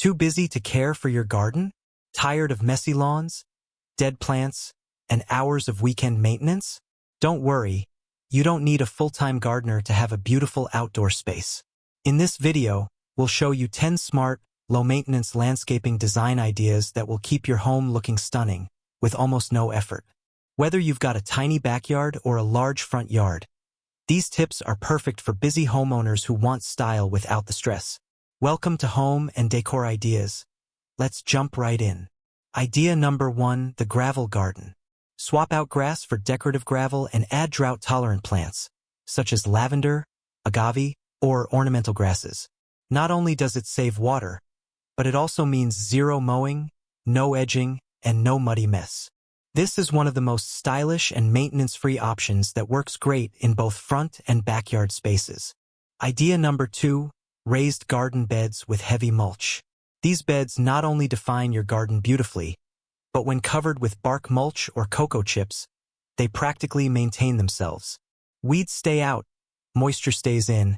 Too busy to care for your garden? Tired of messy lawns, dead plants, and hours of weekend maintenance? Don't worry, you don't need a full-time gardener to have a beautiful outdoor space. In this video, we'll show you 10 smart, low-maintenance landscaping design ideas that will keep your home looking stunning, with almost no effort. Whether you've got a tiny backyard or a large front yard, these tips are perfect for busy homeowners who want style without the stress. Welcome to Home and Decor Ideas. Let's jump right in. Idea number 1, the gravel garden. Swap out grass for decorative gravel and add drought-tolerant plants, such as lavender, agave, or ornamental grasses. Not only does it save water, but it also means zero mowing, no edging, and no muddy mess. This is one of the most stylish and maintenance-free options that works great in both front and backyard spaces. Idea number 2, raised garden beds with heavy mulch. These beds not only define your garden beautifully, but when covered with bark mulch or cocoa chips, they practically maintain themselves. Weeds stay out, moisture stays in,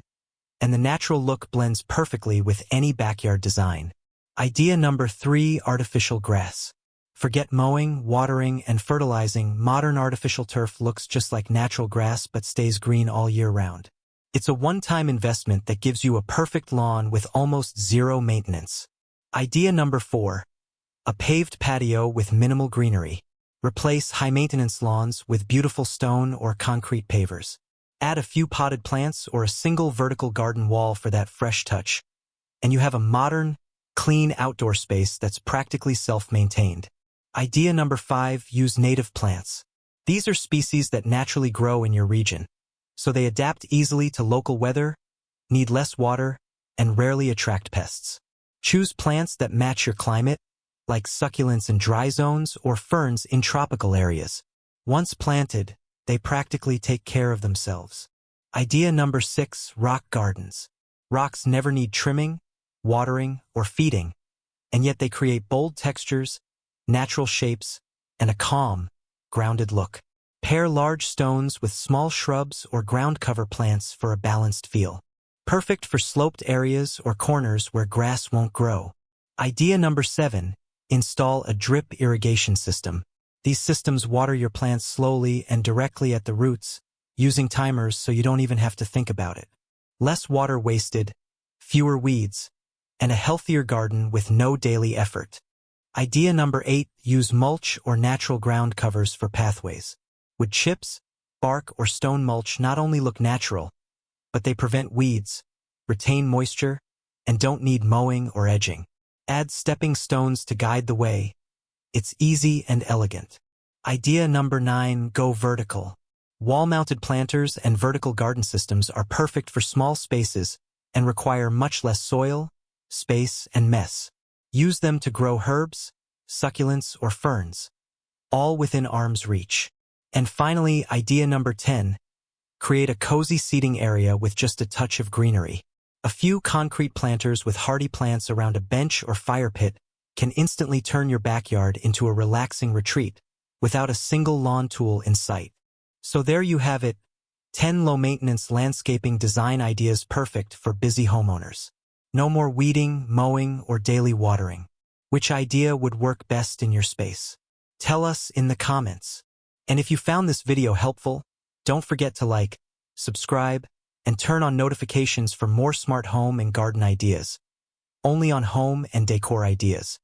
and the natural look blends perfectly with any backyard design. Idea number 3, artificial grass. Forget mowing, watering, and fertilizing. Modern artificial turf looks just like natural grass but stays green all year round. It's a one-time investment that gives you a perfect lawn with almost zero maintenance. Idea number 4, a paved patio with minimal greenery. Replace high-maintenance lawns with beautiful stone or concrete pavers. Add a few potted plants or a single vertical garden wall for that fresh touch, and you have a modern, clean outdoor space that's practically self-maintained. Idea number 5, use native plants. These are species that naturally grow in your region, so they adapt easily to local weather, need less water, and rarely attract pests. Choose plants that match your climate, like succulents in dry zones or ferns in tropical areas. Once planted, they practically take care of themselves. Idea number 6, rock gardens. Rocks never need trimming, watering, or feeding, and yet they create bold textures, natural shapes, and a calm, grounded look. Pair large stones with small shrubs or ground cover plants for a balanced feel. Perfect for sloped areas or corners where grass won't grow. Idea number 7, install a drip irrigation system. These systems water your plants slowly and directly at the roots, using timers so you don't even have to think about it. Less water wasted, fewer weeds, and a healthier garden with no daily effort. Idea number 8, use mulch or natural ground covers for pathways. Wood chips, bark, or stone mulch not only look natural, but they prevent weeds, retain moisture, and don't need mowing or edging. Add stepping stones to guide the way. It's easy and elegant. Idea number 9, go vertical. Wall-mounted planters and vertical garden systems are perfect for small spaces and require much less soil, space, and mess. Use them to grow herbs, succulents, or ferns, all within arm's reach. And finally, idea number 10, create a cozy seating area with just a touch of greenery. A few concrete planters with hardy plants around a bench or fire pit can instantly turn your backyard into a relaxing retreat without a single lawn tool in sight. So there you have it, 10 low-maintenance landscaping design ideas perfect for busy homeowners. No more weeding, mowing, or daily watering. Which idea would work best in your space? Tell us in the comments. And if you found this video helpful, don't forget to like, subscribe, and turn on notifications for more smart home and garden ideas. Only on Home and Decor Ideas.